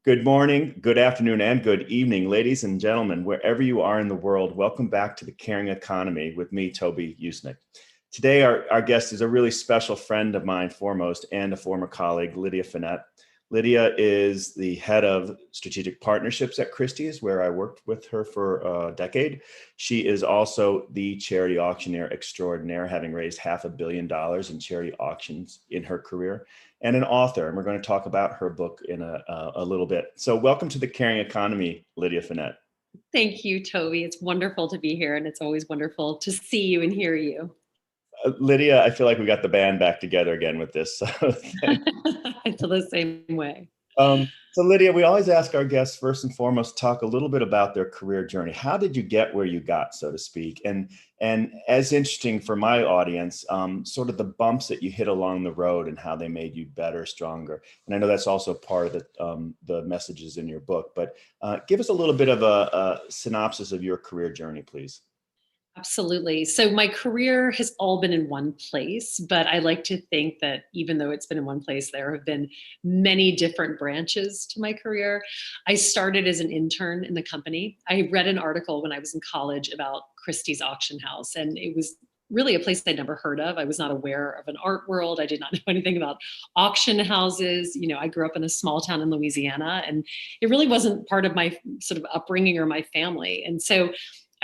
Good morning, good afternoon, and good evening, ladies and gentlemen, wherever you are in the world. Welcome back to The Caring Economy with me, Toby Usnik. Today, our guest is a really special friend of mine, foremost, and a former colleague, Lydia Fenet. Lydia is the head of strategic partnerships at Christie, where I worked with her for a decade. She is also the charity auctioneer extraordinaire, having raised $500 million in charity auctions in her career, and an author. And we're going to talk about her book in a little bit. So welcome to The Caring Economy, Lydia Fenet. Thank you, Toby. It's wonderful to be here, and it's always wonderful to see you and hear you. Lydia, I feel like we got the band back together again with this. So I feel the same way. So Lydia, we always ask our guests first and foremost, talk a little bit about their career journey. How did you get where you got, so to speak? And as interesting for my audience, sort of the bumps that you hit along the road and how they made you better, stronger. And I know that's also part of the messages in your book, but give us a little bit of a synopsis of your career journey, please. Absolutely. So my career has all been in one place, but I like to think that even though it's been in one place, there have been many different branches to my career. I started as an intern in the company. I read an article when I was in college about Christie's auction house, and it was really a place I'd never heard of. I was not aware of an art world. I did not know anything about auction houses. I grew up in a small town in Louisiana, and it really wasn't part of my sort of upbringing or my family. And so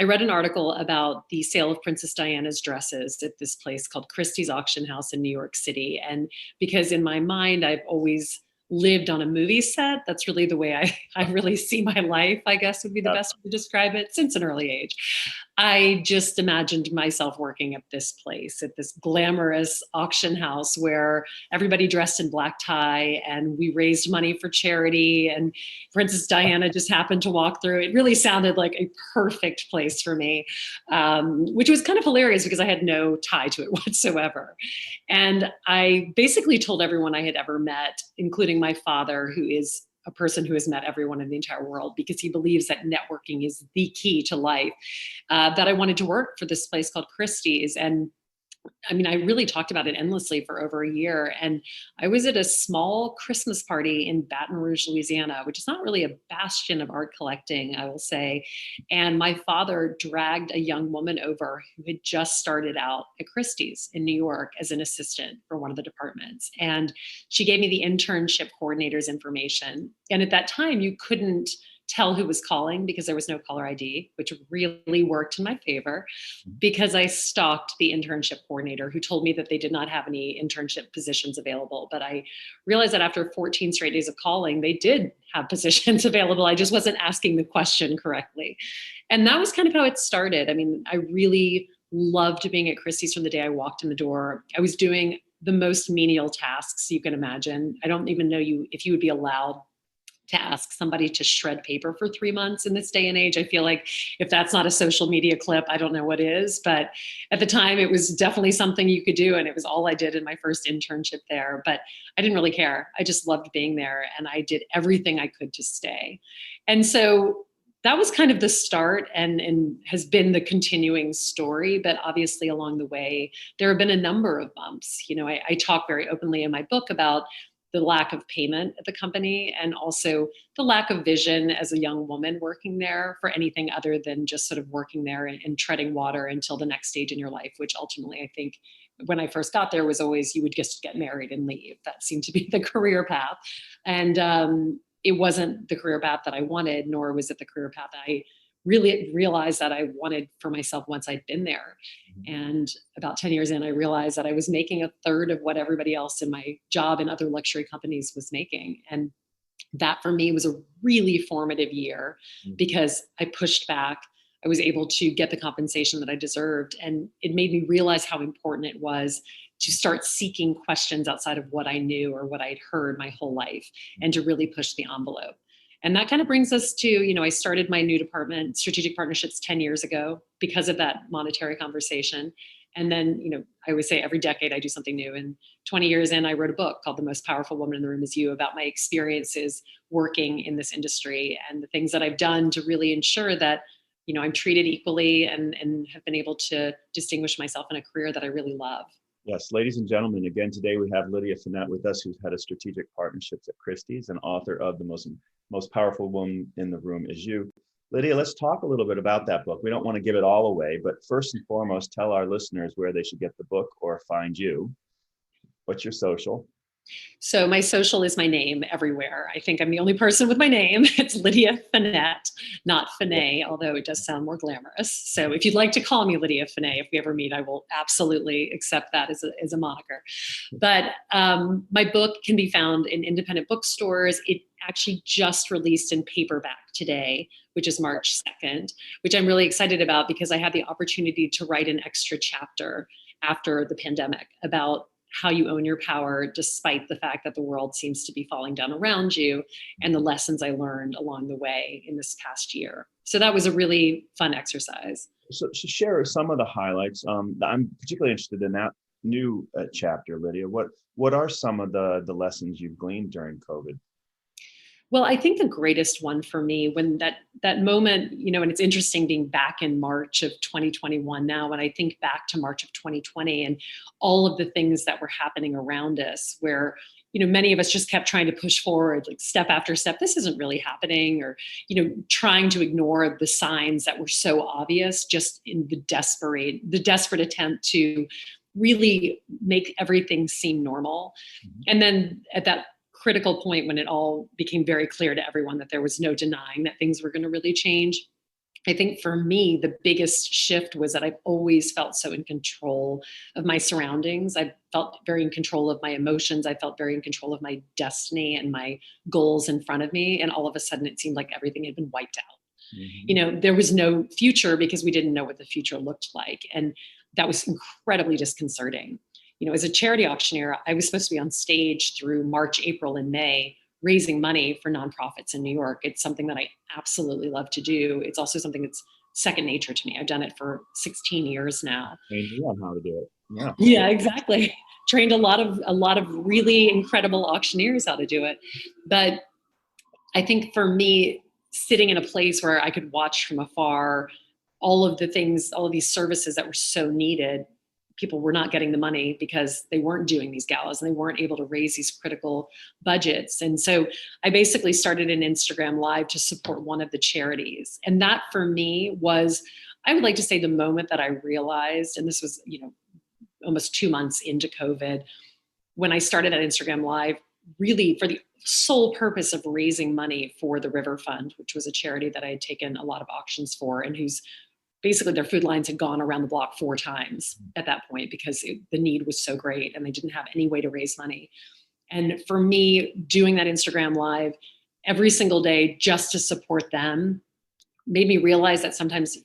I read an article about the sale of Princess Diana's dresses at this place called Christie's Auction House in New York City. And because in my mind, I've always lived on a movie set, that's really the way I really see my life, I guess would be the best way to describe it, since an early age. I just imagined myself working at this place, at this glamorous auction house where everybody dressed in black tie and we raised money for charity, and Princess Diana just happened to walk through. It really sounded like a perfect place for me, which was kind of hilarious because I had no tie to it whatsoever. And I basically told everyone I had ever met, including my father, who is a person who has met everyone in the entire world because he believes that networking is the key to life, that I wanted to work for this place called Christie's. And I mean, I really talked about it endlessly for over a year. And I was at a small Christmas party in Baton Rouge, Louisiana, which is not really a bastion of art collecting, I will say. And my father dragged a young woman over who had just started out at Christie's in New York as an assistant for one of the departments. And she gave me the internship coordinator's information. And at that time, you couldn't tell who was calling because there was no caller ID, which really worked in my favor because I stalked the internship coordinator who told me that they did not have any internship positions available. But I realized that after 14 straight days of calling, they did have positions available. I just wasn't asking the question correctly. And that was kind of how it started. I mean, I really loved being at Christie's from the day I walked in the door. I was doing the most menial tasks you can imagine. I don't even know if you would be allowed to ask somebody to shred paper for 3 months in this day and age. I feel like if that's not a social media clip, I don't know what is. But at the time, it was definitely something you could do. And it was all I did in my first internship there. But I didn't really care. I just loved being there. And I did everything I could to stay. And so that was kind of the start and has been the continuing story. But obviously, along the way, there have been a number of bumps. I talk very openly in my book about the lack of payment at the company and also the lack of vision as a young woman working there for anything other than just sort of working there and treading water until the next stage in your life, which ultimately I think when I first got there was always you would just get married and leave. That seemed to be the career path. And it wasn't the career path that I wanted, nor was it the career path that I really realized that I wanted for myself once I'd been there. And about 10 years in, I realized that I was making a third of what everybody else in my job in other luxury companies was making. And that for me was a really formative year because I pushed back. I was able to get the compensation that I deserved. And it made me realize how important it was to start seeking questions outside of what I knew or what I'd heard my whole life and to really push the envelope. And that kind of brings us to, I started my new department, strategic partnerships, 10 years ago because of that monetary conversation. And then, I always say every decade I do something new. And 20 years in, I wrote a book called The Most Powerful Woman in the Room Is You about my experiences working in this industry and the things that I've done to really ensure that, I'm treated equally and have been able to distinguish myself in a career that I really love. Yes, ladies and gentlemen, again, today we have Lydia Fenet with us, who's head of strategic partnerships at Christie's and author of the most most powerful woman in the room is you. Lydia, let's talk a little bit about that book. We don't want to give it all away, but first and foremost, tell our listeners where they should get the book or find you. What's your social? So my social is my name everywhere. I think I'm the only person with my name. It's Lydia Fenet, not Fenet, although it does sound more glamorous. So if you'd like to call me Lydia Fenet, if we ever meet, I will absolutely accept that as a moniker. But my book can be found in independent bookstores. It actually just released in paperback today, which is March 2nd, which I'm really excited about because I had the opportunity to write an extra chapter after the pandemic about how you own your power despite the fact that the world seems to be falling down around you, and the lessons I learned along the way in this past year. So that was a really fun exercise. So share some of the highlights. I'm particularly interested in that new chapter, Lydia. What are some of the lessons you've gleaned during COVID? Well, I think the greatest one for me when that moment, and it's interesting being back in March of 2021 now, when I think back to March of 2020 and all of the things that were happening around us where, many of us just kept trying to push forward, like step after step. This isn't really happening, or, trying to ignore the signs that were so obvious, just in the desperate attempt to really make everything seem normal. Mm-hmm. And then at that critical point when it all became very clear to everyone that there was no denying that things were going to really change, I think for me, the biggest shift was that I've always felt so in control of my surroundings. I felt very in control of my emotions. I felt very in control of my destiny and my goals in front of me. And all of a sudden, it seemed like everything had been wiped out. Mm-hmm. There was no future because we didn't know what the future looked like. And that was incredibly disconcerting. As a charity auctioneer, I was supposed to be on stage through March, April, and May, raising money for nonprofits in New York. It's something that I absolutely love to do. It's also something that's second nature to me. I've done it for 16 years now. Trained you on how to do it. Yeah. Yeah, exactly. Trained a lot of really incredible auctioneers how to do it. But I think for me, sitting in a place where I could watch from afar all of these services that were so needed, people were not getting the money because they weren't doing these galas and they weren't able to raise these critical budgets. And so I basically started an Instagram Live to support one of the charities. And that for me was, I would like to say, the moment that I realized, and this was, almost 2 months into COVID, when I started that Instagram Live, really for the sole purpose of raising money for the River Fund, which was a charity that I had taken a lot of auctions for, and whose basically their food lines had gone around the block 4 times at that point because the need was so great and they didn't have any way to raise money. And for me, doing that Instagram Live every single day just to support them made me realize that sometimes,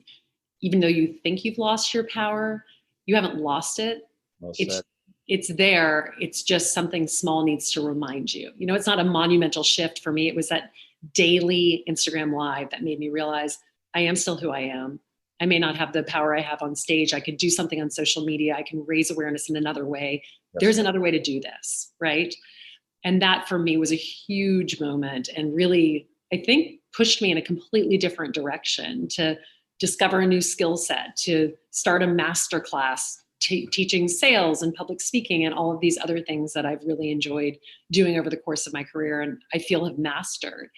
even though you think you've lost your power, you haven't lost it. Well said. It's there. It's just something small needs to remind you. It's not a monumental shift for me. It was that daily Instagram Live that made me realize I am still who I am. I may not have the power I have on stage. I could do something on social media. I can raise awareness in another way. Yes. There's another way to do this, right? And that for me was a huge moment and really, I think, pushed me in a completely different direction to discover a new skill set, to start a master class teaching sales and public speaking and all of these other things that I've really enjoyed doing over the course of my career and I feel have mastered.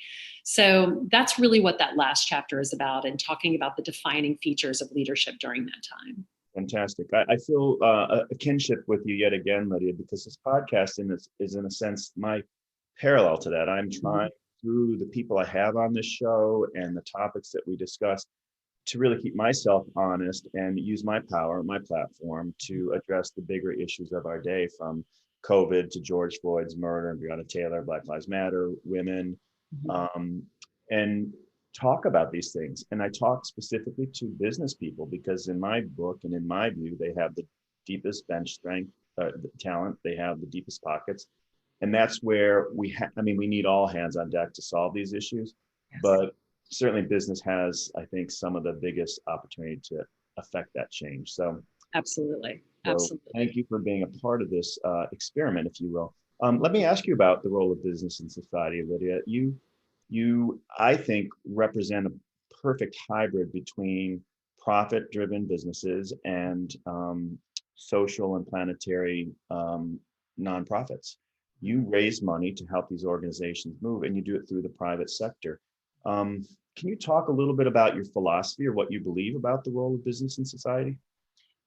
So that's really what that last chapter is about, and talking about the defining features of leadership during that time. Fantastic. I feel a kinship with you yet again, Lydia, because this podcast is in a sense my parallel to that. I'm trying through the people I have on this show and the topics that we discuss to really keep myself honest and use my power, my platform to address the bigger issues of our day, from COVID to George Floyd's murder, and Breonna Taylor, Black Lives Matter, women, and talk about these things. And I talk specifically to business people because in my book and in my view, they have the deepest bench strength, the talent, they have the deepest pockets. And that's where we need all hands on deck to solve these issues. Yes. But certainly business has, I think, some of the biggest opportunity to affect that change. So absolutely. Thank you for being a part of this experiment, if you will. Let me ask you about the role of business in society, Lydia. You, I think, represent a perfect hybrid between profit-driven businesses and social and planetary nonprofits. You raise money to help these organizations move, and you do it through the private sector. Can you talk a little bit about your philosophy or what you believe about the role of business in society?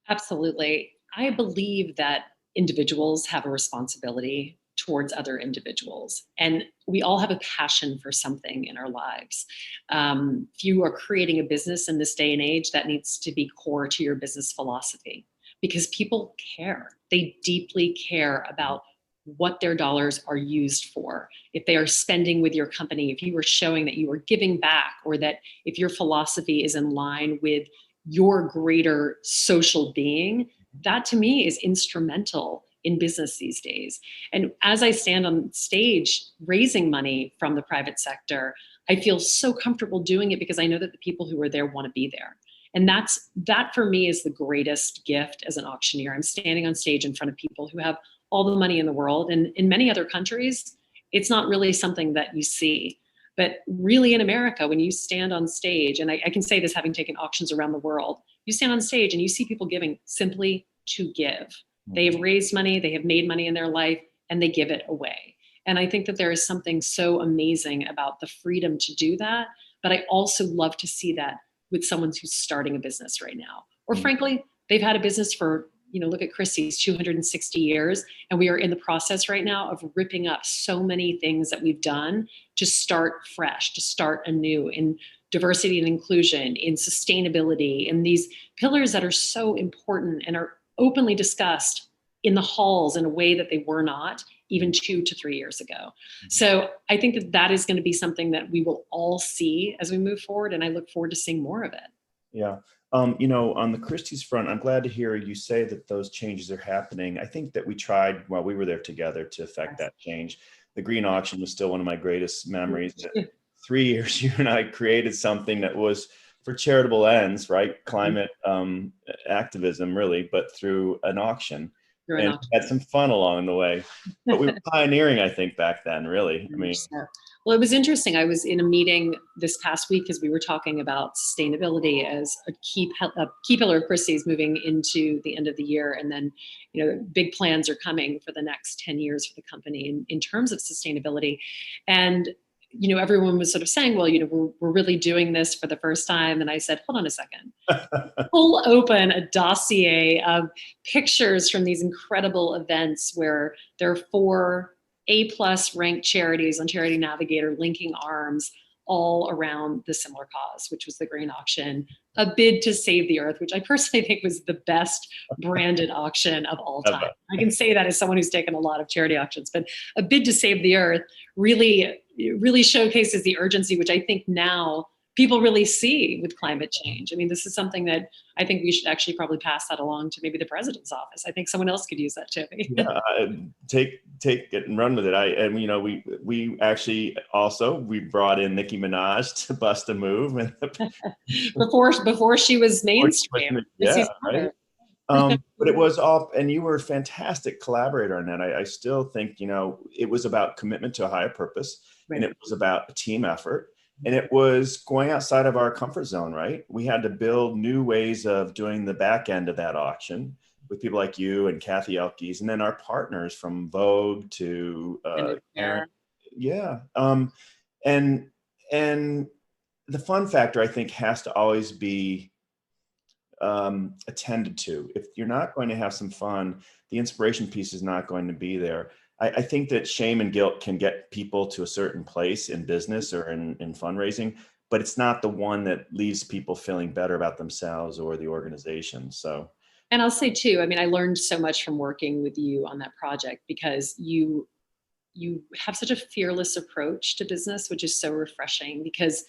Absolutely. I believe that individuals have a responsibility towards other individuals, and we all have a passion for something in our lives. If you are creating a business in this day and age, that needs to be core to your business philosophy because people care. They deeply care about what their dollars are used for. If they are spending with your company, if you are showing that you are giving back, or that if your philosophy is in line with your greater social being, that to me is instrumental in business these days. And as I stand on stage raising money from the private sector, I feel so comfortable doing it because I know that the people who are there want to be there. And that for me is the greatest gift as an auctioneer. I'm standing on stage in front of people who have all the money in the world. And in many other countries, it's not really something that you see. But really in America, when you stand on stage, and I can say this having taken auctions around the world, you stand on stage and you see people giving simply to give. They have raised money, they have made money in their life, and they give it away. And I think that there is something so amazing about the freedom to do that. But I also love to see that with someone who's starting a business right now. Or frankly, they've had a business for, look at Christie's 260 years. And we are in the process right now of ripping up so many things that we've done to start fresh, to start anew in diversity and inclusion, in sustainability, in these pillars that are so important and are openly discussed in the halls in a way that they were not even 2 to 3 years ago. So I think that that is going to be something that we will all see as we move forward. And I look forward to seeing more of it. Yeah. On the Christie's front, I'm glad to hear you say that those changes are happening. I think that we tried while we were there together to affect that change. The green auction was still one of my greatest memories. 3 years, you and I created something that was for charitable ends, right? Climate activism, really, but through an auction. And had some fun along the way. But we were pioneering, I think, back then, really. I mean, well, it was interesting. I was in a meeting this past week because we were talking about sustainability as a key pillar of Christie's moving into the end of the year. And then, big plans are coming for the next 10 years for the company in terms of sustainability. And everyone was sort of saying, well, we're really doing this for the first time. And I said, hold on a second. Pull open a dossier of pictures from these incredible events where there are 4 A+ ranked charities on Charity Navigator linking arms all around the similar cause, which was the green auction, a bid to save the earth, which I personally think was the best branded auction of all time. I can say that as someone who's taken a lot of charity auctions, but a bid to save the earth really showcases the urgency, which I think now people really see with climate change. I mean, this is something that I think we should actually probably pass that along to maybe the president's office. I think someone else could use that, Toby. Yeah, take it and run with it. We actually also brought in Nicki Minaj to bust a move and before she was mainstream. Yeah, right. But it was all, and you were a fantastic collaborator on that. I still think it was about commitment to a higher purpose, and it was about a team effort. And it was going outside of our comfort zone, right? We had to build new ways of doing the back end of that auction with people like you and Kathy Elkes, and then our partners from Vogue to Aaron. Yeah. And the fun factor, I think, has to always be attended to. If you're not going to have some fun, the inspiration piece is not going to be there. I think that shame and guilt can get people to a certain place in business or in fundraising, but it's not the one that leaves people feeling better about themselves or the organization. So, and I'll say too, I mean, I learned so much from working with you on that project because you have such a fearless approach to business, which is so refreshing because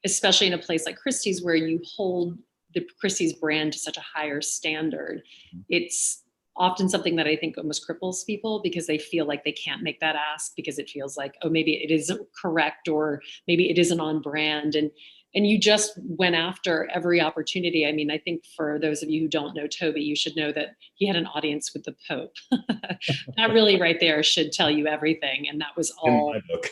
especially in a place like Christie's where you hold the Christie's brand to such a higher standard, it's often something that I think almost cripples people because they feel like they can't make that ask because it feels like, oh, maybe it isn't correct or maybe it isn't on brand. And you just went after every opportunity. I mean, I think for those of you who don't know Toby, you should know that he had an audience with the Pope. That really right there should tell you everything. And that was all in my book.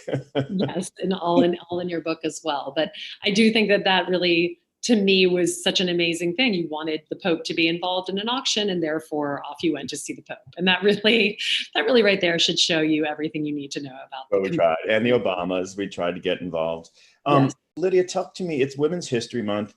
Yes, and all in your book as well. But I do think that really to me was such an amazing thing. You wanted the Pope to be involved in an auction, and therefore off you went to see the Pope. And that really right there should show you everything you need to know about But we tried, and the Obamas, we tried to get involved. Yes. Lydia, talk to me. It's Women's History Month.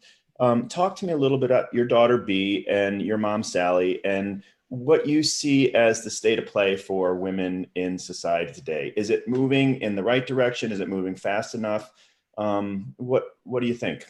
Talk to me a little bit about your daughter B and your mom Sally, and what you see as the state of play for women in society today. Is it moving in the right direction? Is it moving fast enough? What do you think?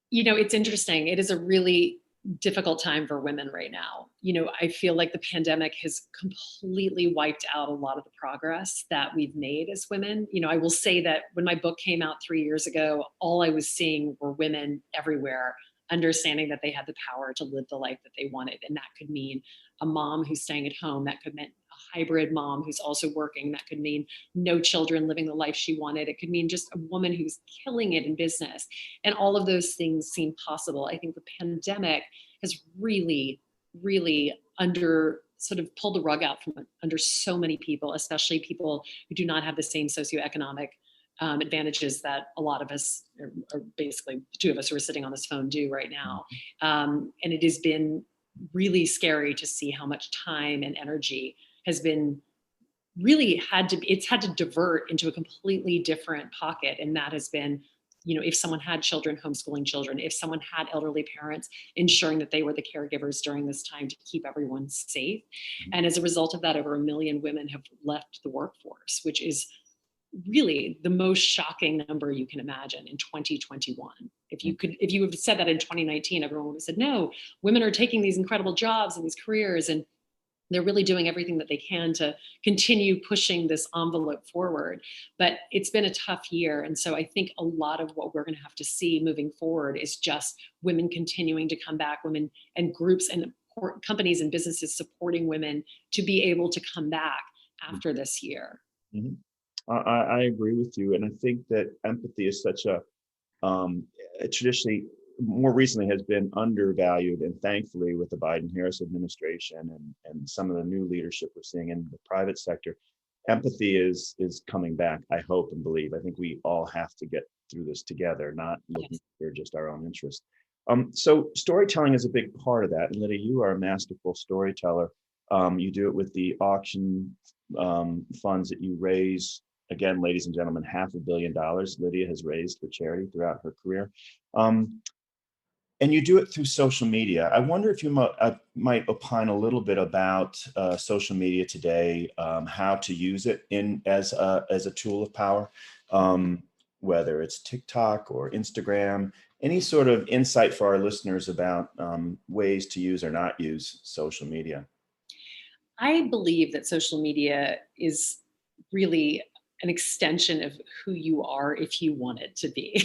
You know, it's interesting. It is a really difficult time for women right now. You know, I feel like the pandemic has completely wiped out a lot of the progress that we've made as women. You know, I will say that when my book came out 3 years ago, all I was seeing were women everywhere understanding that they had the power to live the life that they wanted. And that could mean a mom who's staying at home. That could mean a hybrid mom who's also working. That could mean no children living the life she wanted. It could mean just a woman who's killing it in business. And all of those things seem possible. I think the pandemic has really, really sort of pulled the rug out from under so many people, especially people who do not have the same socioeconomic advantages that a lot of us, or basically the two of us who are sitting on this phone, do right now. And it has been really scary to see how much time and energy has been it's had to divert into a completely different pocket. And that has been, you know, if someone had children, homeschooling children, if someone had elderly parents, ensuring that they were the caregivers during this time to keep everyone safe. And as a result of that, over 1 million women have left the workforce, which is really the most shocking number you can imagine in 2021. If you have said that in 2019, everyone would have said, no, women are taking these incredible jobs and these careers, and they're really doing everything that they can to continue pushing this envelope forward. But it's been a tough year. And so I think a lot of what we're going to have to see moving forward is just women continuing to come back, women and groups and companies and businesses supporting women to be able to come back after this year. Mm-hmm. I agree with you. And I think that empathy is such a traditionally, more recently, has been undervalued. And thankfully, with the Biden-Harris administration and some of the new leadership we're seeing in the private sector, empathy is coming back, I hope and believe. I think we all have to get through this together, not looking for just our own interest. So storytelling is a big part of that. And Lydia, you are a masterful storyteller. You do it with the auction funds that you raise. Again, ladies and gentlemen, $500 million Lydia has raised for charity throughout her career. And you do it through social media. I wonder if you might opine a little bit about social media today, how to use it as a tool of power, whether it's TikTok or Instagram. Any sort of insight for our listeners about ways to use or not use social media? I believe that social media is really an extension of who you are if you want it to be.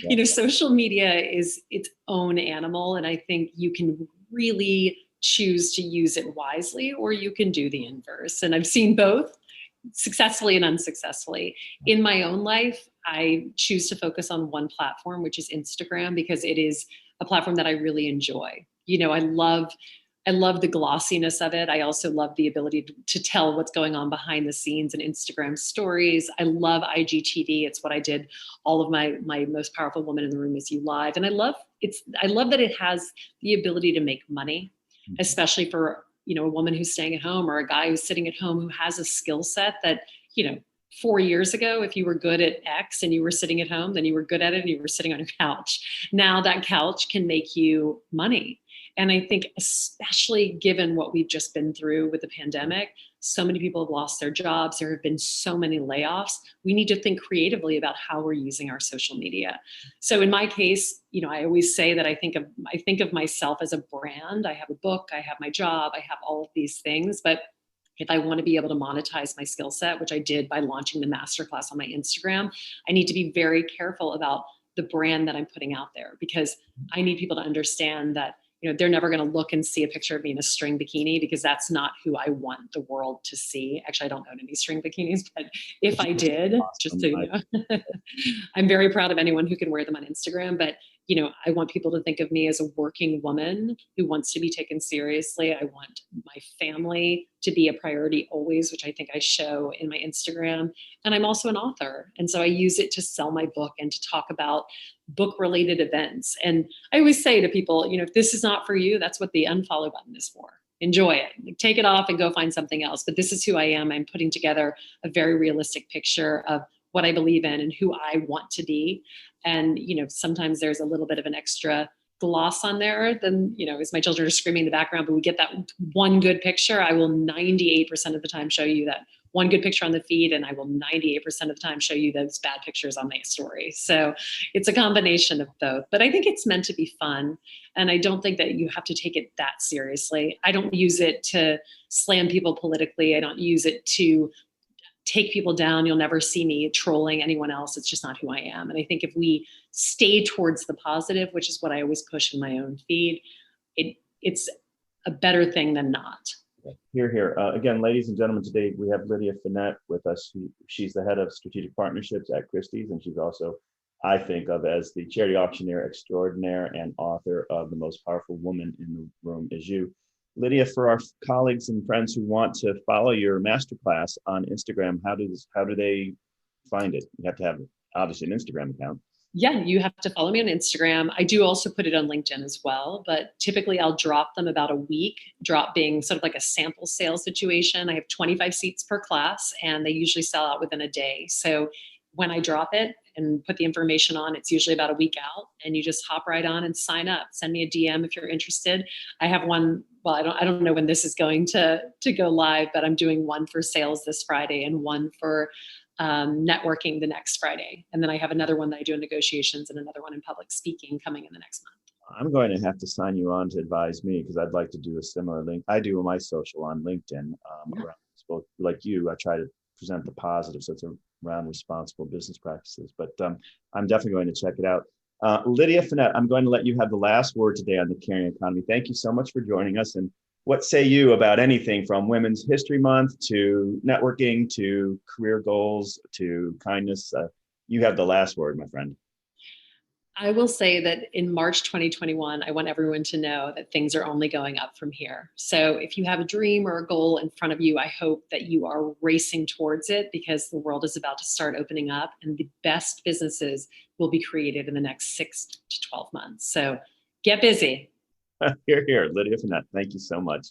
You know, social media is its own animal, and I think you can really choose to use it wisely, or you can do the inverse. And I've seen both successfully and unsuccessful. In my own life, I choose to focus on one platform, which is Instagram, because it is a platform that I really enjoy. You know, I love the glossiness of it. I also love the ability to tell what's going on behind the scenes in Instagram stories. I love IGTV. It's what I did all of my Most Powerful Woman in the Room Is You live. And I love that it has the ability to make money, especially for, you know, a woman who's staying at home or a guy who's sitting at home who has a skill set that, you know, 4 years ago, if you were good at X and you were sitting at home, then you were good at it and you were sitting on your couch. Now that couch can make you money. And I think especially given what we've just been through with the pandemic, so many people have lost their jobs. There have been so many layoffs. We need to think creatively about how we're using our social media. So in my case, you know, I always say that I think of myself as a brand. I have a book, I have my job, I have all of these things. But if I want to be able to monetize my skill set, which I did by launching the masterclass on my Instagram, I need to be very careful about the brand that I'm putting out there, because I need people to understand that, you know, they're never going to look and see a picture of me in a string bikini, because that's not who I want the world to see. Actually, I don't own any string bikinis, but if I did, awesome. Just so you know, I'm very proud of anyone who can wear them on Instagram. But, you know, I want people to think of me as a working woman who wants to be taken seriously. I want my family to be a priority always, which I think I show in my Instagram. And I'm also an author. And so I use it to sell my book and to talk about book related events. And I always say to people, if this is not for you, that's what the unfollow button is for. Enjoy it. Like, take it off and go find something else. But this is who I am. I'm putting together a very realistic picture of what I believe in and who I want to be. And, sometimes there's a little bit of an extra gloss on there than, as my children are screaming in the background, but we get that one good picture. I will 98% of the time show you that one good picture on the feed, and I will 98% of the time show you those bad pictures on my story. So it's a combination of both, but I think it's meant to be fun. And I don't think that you have to take it that seriously. I don't use it to slam people politically. I don't use it to take people down. You'll never see me trolling anyone else. It's just not who I am. And I think if we stay towards the positive, which is what I always push in my own feed, it's a better thing than not. Here, here. Again, ladies and gentlemen, today we have Lydia Fenet with us. She's the head of strategic partnerships at Christie's, and she's also, I think of as the charity auctioneer extraordinaire and author of The Most Powerful Woman in the Room Is You. Lydia, for our colleagues and friends who want to follow your masterclass on Instagram, how do they find it? You have to have, obviously, an Instagram account. Yeah, you have to follow me on Instagram. I do also put it on LinkedIn as well, but typically I'll drop them about a week, drop being sort of like a sample sale situation. I have 25 seats per class, and they usually sell out within a day. So when I drop it and put the information on, it's usually about a week out, and you just hop right on and sign up. Send me a DM if you're interested. I have one. Well, I don't know when this is going to go live, but I'm doing one for sales this Friday and one for networking the next Friday. And then I have another one that I do in negotiations and another one in public speaking coming in the next month. I'm going to have to sign you on to advise me, because I'd like to do a similar link. I do my social on LinkedIn. Like you, I try to present the positive. So it's around responsible business practices, but I'm definitely going to check it out. Lydia Fenet, I'm going to let you have the last word today on the caring economy. Thank you so much for joining us. And what say you about anything from Women's History Month to networking to career goals to kindness? You have the last word, my friend. I will say that in March 2021, I want everyone to know that things are only going up from here. So if you have a dream or a goal in front of you, I hope that you are racing towards it, because the world is about to start opening up and the best businesses will be created in the next 6 to 12 months. So get busy. Here, here, Lydia Fenet. Thank you so much.